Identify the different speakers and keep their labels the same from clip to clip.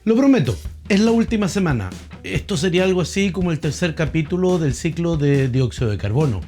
Speaker 1: Lo prometo, es la última semana. Esto sería algo así como el tercer capítulo del ciclo de dióxido de carbono.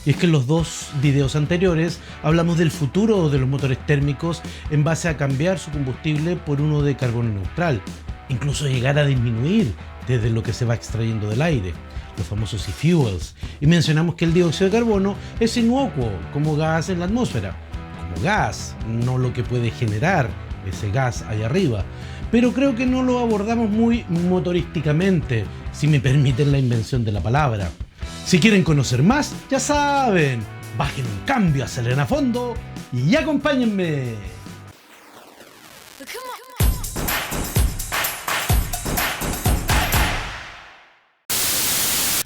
Speaker 1: Y es que en los dos videos anteriores hablamos del futuro de los motores térmicos en base a cambiar su combustible por uno de carbono neutral, incluso llegar a disminuir desde lo que se va extrayendo del aire, los famosos e-fuels, y mencionamos que el dióxido de carbono es inocuo como gas en la atmósfera, como gas, no lo que puede generar ese gas allá arriba. Pero creo que no lo abordamos muy motorísticamente, si me permiten la invención de la palabra. Si quieren conocer más, ya saben, bajen un cambio, aceleren a fondo y acompáñenme.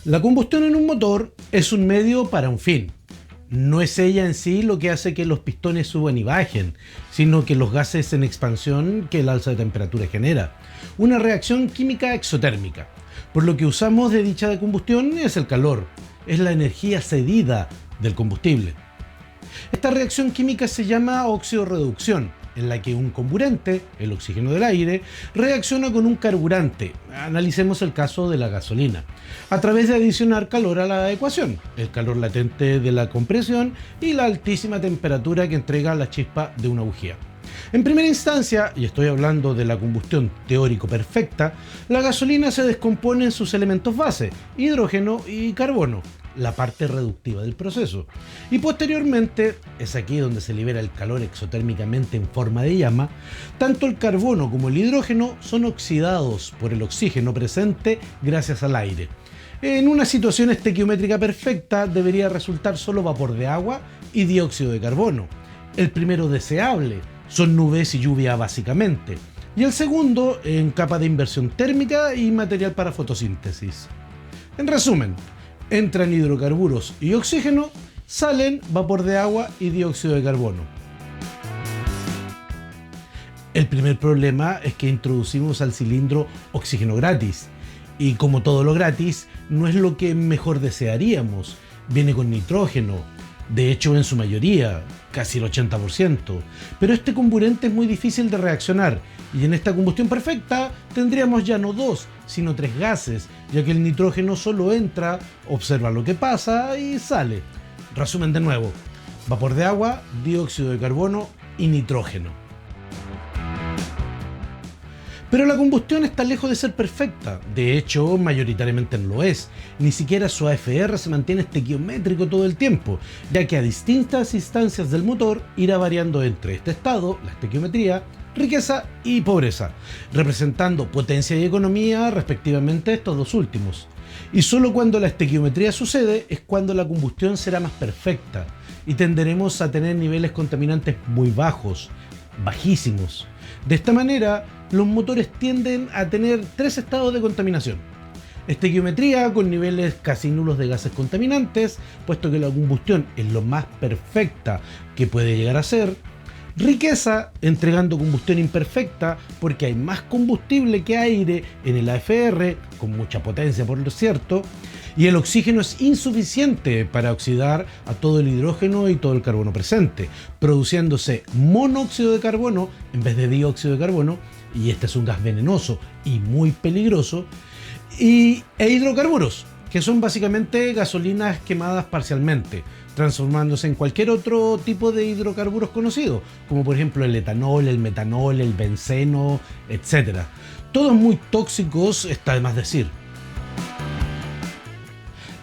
Speaker 1: La combustión en un motor es un medio para un fin. No es ella en sí lo que hace que los pistones suban y bajen, sino que los gases en expansión que el alza de temperatura genera. Una reacción química exotérmica. Por lo que usamos de dicha combustión es el calor, es la energía cedida del combustible. Esta reacción química se llama oxidorreducción, en la que un comburente, el oxígeno del aire, reacciona con un carburante, analicemos el caso de la gasolina, a través de adicionar calor a la ecuación, el calor latente de la compresión y la altísima temperatura que entrega la chispa de una bujía. En primera instancia, y estoy hablando de la combustión teórico perfecta, la gasolina se descompone en sus elementos base, hidrógeno y carbono, la parte reductiva del proceso. Y posteriormente, es aquí donde se libera el calor exotérmicamente en forma de llama, tanto el carbono como el hidrógeno son oxidados por el oxígeno presente gracias al aire. En una situación estequiométrica perfecta debería resultar solo vapor de agua y dióxido de carbono. El primero deseable, son nubes y lluvia básicamente, y el segundo en capa de inversión térmica y material para fotosíntesis. En resumen, entran hidrocarburos y oxígeno, salen vapor de agua y dióxido de carbono. El primer problema es que introducimos al cilindro oxígeno gratis, y como todo lo gratis, no es lo que mejor desearíamos. Viene con nitrógeno, de hecho en su mayoría, casi el 80%, pero este comburente es muy difícil de reaccionar, y en esta combustión perfecta tendríamos ya no dos, sino tres gases, ya que el nitrógeno solo entra, observa lo que pasa y sale. Resumen de nuevo, vapor de agua, dióxido de carbono y nitrógeno. Pero la combustión está lejos de ser perfecta, de hecho mayoritariamente no lo es, ni siquiera su AFR se mantiene estequiométrico todo el tiempo, ya que a distintas instancias del motor irá variando entre este estado, la estequiometría, riqueza y pobreza, representando potencia y economía respectivamente estos dos últimos. Y solo cuando la estequiometría sucede es cuando la combustión será más perfecta y tenderemos a tener niveles contaminantes muy bajos, bajísimos. De esta manera, los motores tienden a tener tres estados de contaminación. Estequiometría con niveles casi nulos de gases contaminantes, puesto que la combustión es lo más perfecta que puede llegar a ser. Riqueza, entregando combustión imperfecta porque hay más combustible que aire en el AFR, con mucha potencia por lo cierto, y el oxígeno es insuficiente para oxidar a todo el hidrógeno y todo el carbono presente, produciéndose monóxido de carbono en vez de dióxido de carbono, y este es un gas venenoso y muy peligroso, e hidrocarburos, que son básicamente gasolinas quemadas parcialmente, transformándose en cualquier otro tipo de hidrocarburos conocido, como por ejemplo el etanol, el metanol, el benceno, etc. Todos muy tóxicos, está de más decir.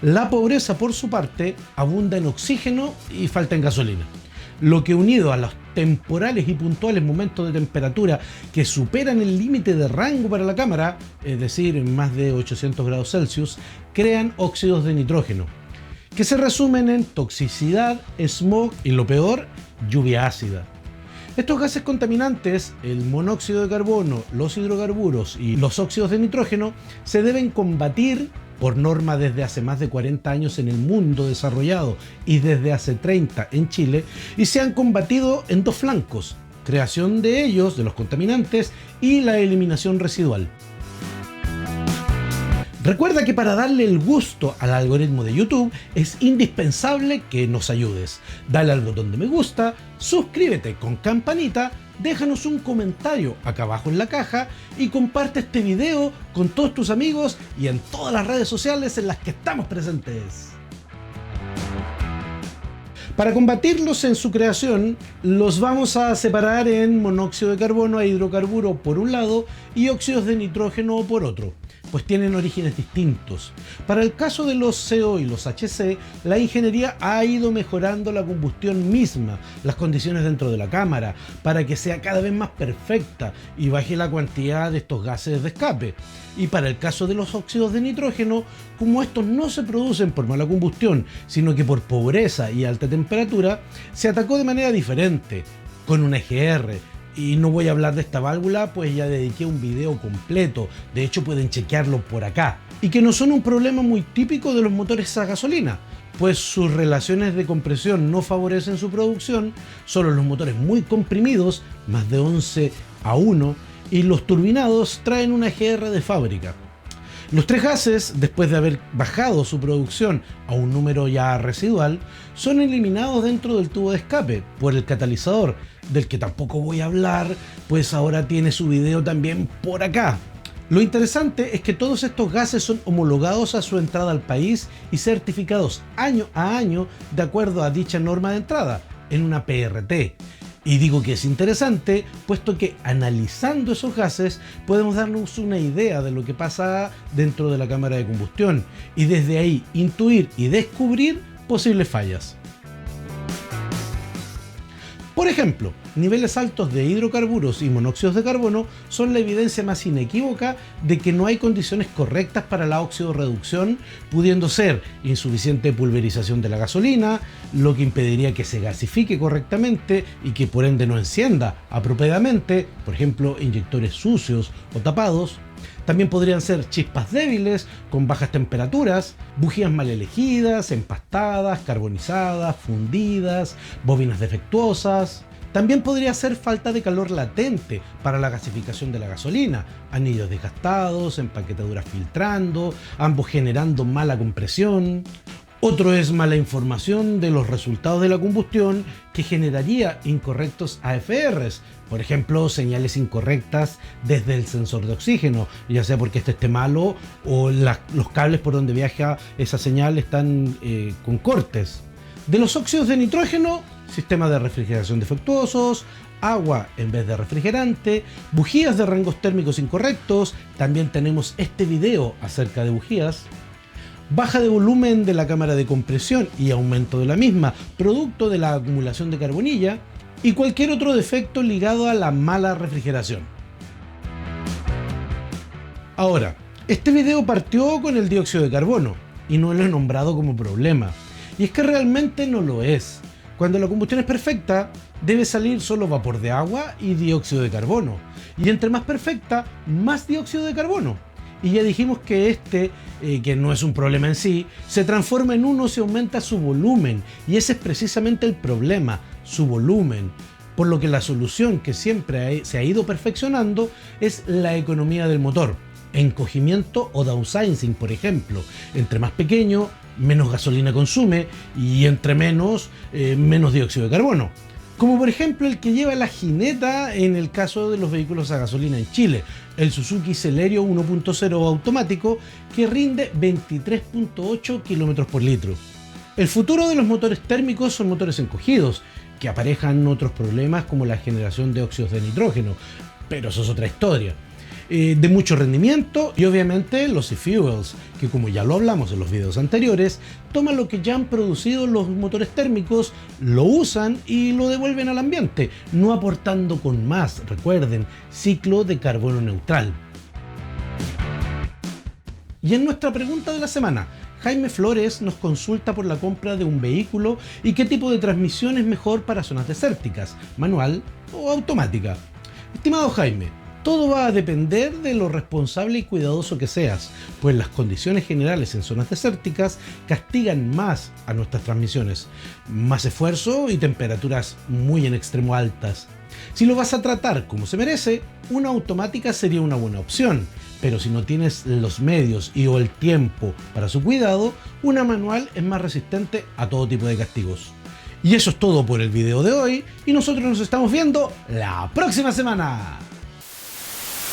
Speaker 1: La pobreza, por su parte, abunda en oxígeno y falta en gasolina, lo que unido a los temporales y puntuales momentos de temperatura que superan el límite de rango para la cámara, es decir, en más de 800 grados Celsius, crean óxidos de nitrógeno, que se resumen en toxicidad, smog y, lo peor, lluvia ácida. Estos gases contaminantes, el monóxido de carbono, los hidrocarburos y los óxidos de nitrógeno, se deben combatir por norma desde hace más de 40 años en el mundo desarrollado y desde hace 30 en Chile, y se han combatido en dos flancos: creación de ellos, de los contaminantes, y la eliminación residual. Recuerda que para darle el gusto al algoritmo de YouTube es indispensable que nos ayudes. Dale al botón de me gusta, suscríbete con campanita déjanos un comentario acá abajo en la caja y comparte este video con todos tus amigos y en todas las redes sociales en las que estamos presentes. Para combatirlos en su creación, los vamos a separar en monóxido de carbono e hidrocarburo por un lado y óxidos de nitrógeno por otro, pues tienen orígenes distintos. Para el caso de los CO y los HC, la ingeniería ha ido mejorando la combustión misma, las condiciones dentro de la cámara, para que sea cada vez más perfecta y baje la cantidad de estos gases de escape. Y para el caso de los óxidos de nitrógeno, como estos no se producen por mala combustión, sino que por pobreza y alta temperatura, se atacó de manera diferente, con un EGR. Y no voy a hablar de esta válvula, pues ya dediqué un video completo, de hecho pueden chequearlo por acá. Y que no son un problema muy típico de los motores a gasolina, pues sus relaciones de compresión no favorecen su producción, solo los motores muy comprimidos, más de 11:1, y los turbinados traen una EGR de fábrica. Los tres gases, después de haber bajado su producción a un número ya residual, son eliminados dentro del tubo de escape por el catalizador, del que tampoco voy a hablar, pues ahora tiene su video también por acá. Lo interesante es que todos estos gases son homologados a su entrada al país y certificados año a año de acuerdo a dicha norma de entrada, en una PRT. Y digo que es interesante, puesto que analizando esos gases podemos darnos una idea de lo que pasa dentro de la cámara de combustión y desde ahí intuir y descubrir posibles fallas. Por ejemplo, niveles altos de hidrocarburos y monóxidos de carbono son la evidencia más inequívoca de que no hay condiciones correctas para la oxidorreducción, pudiendo ser insuficiente pulverización de la gasolina, lo que impediría que se gasifique correctamente y que por ende no encienda apropiadamente, por ejemplo, inyectores sucios o tapados. También podrían ser chispas débiles con bajas temperaturas, bujías mal elegidas, empastadas, carbonizadas, fundidas, bobinas defectuosas. También podría ser falta de calor latente para la gasificación de la gasolina, anillos desgastados, empaquetaduras filtrando, ambos generando mala compresión. Otro es mala información de los resultados de la combustión que generaría incorrectos AFRs, por ejemplo, señales incorrectas desde el sensor de oxígeno, ya sea porque este esté malo o los cables por donde viaja esa señal están con cortes. De los óxidos de nitrógeno, sistema de refrigeración defectuosos, agua en vez de refrigerante, bujías de rangos térmicos incorrectos, también tenemos este video acerca de bujías. Baja de volumen de la cámara de compresión y aumento de la misma, producto de la acumulación de carbonilla, y cualquier otro defecto ligado a la mala refrigeración. Ahora, este video partió con el dióxido de carbono, y no lo he nombrado como problema, y es que realmente no lo es. Cuando la combustión es perfecta, debe salir solo vapor de agua y dióxido de carbono, y entre más perfecta, más dióxido de carbono. Y ya dijimos que que no es un problema en sí, se transforma en uno si aumenta su volumen. Y ese es precisamente el problema, su volumen. Por lo que la solución que siempre se ha ido perfeccionando es la economía del motor. Encogimiento o downsizing, por ejemplo. Entre más pequeño, menos gasolina consume y entre menos dióxido de carbono. Como por ejemplo el que lleva la jineta en el caso de los vehículos a gasolina en Chile, el Suzuki Celerio 1.0 automático que rinde 23.8 km por litro. El futuro de los motores térmicos son motores encogidos, que aparejan otros problemas como la generación de óxidos de nitrógeno, pero eso es otra historia. De mucho rendimiento y obviamente los e-fuels, que como ya lo hablamos en los videos anteriores, toman lo que ya han producido los motores térmicos, lo usan y lo devuelven al ambiente, no aportando con más. Recuerden, ciclo de carbono neutral. Y en nuestra pregunta de la semana, Jaime Flores nos consulta por la compra de un vehículo y qué tipo de transmisión es mejor para zonas desérticas, manual o automática. Estimado Jaime, todo va a depender de lo responsable y cuidadoso que seas, pues las condiciones generales en zonas desérticas castigan más a nuestras transmisiones, más esfuerzo y temperaturas muy en extremo altas. Si lo vas a tratar como se merece, una automática sería una buena opción, pero si no tienes los medios o el tiempo para su cuidado, una manual es más resistente a todo tipo de castigos. Y eso es todo por el video de hoy y nosotros nos estamos viendo la próxima semana.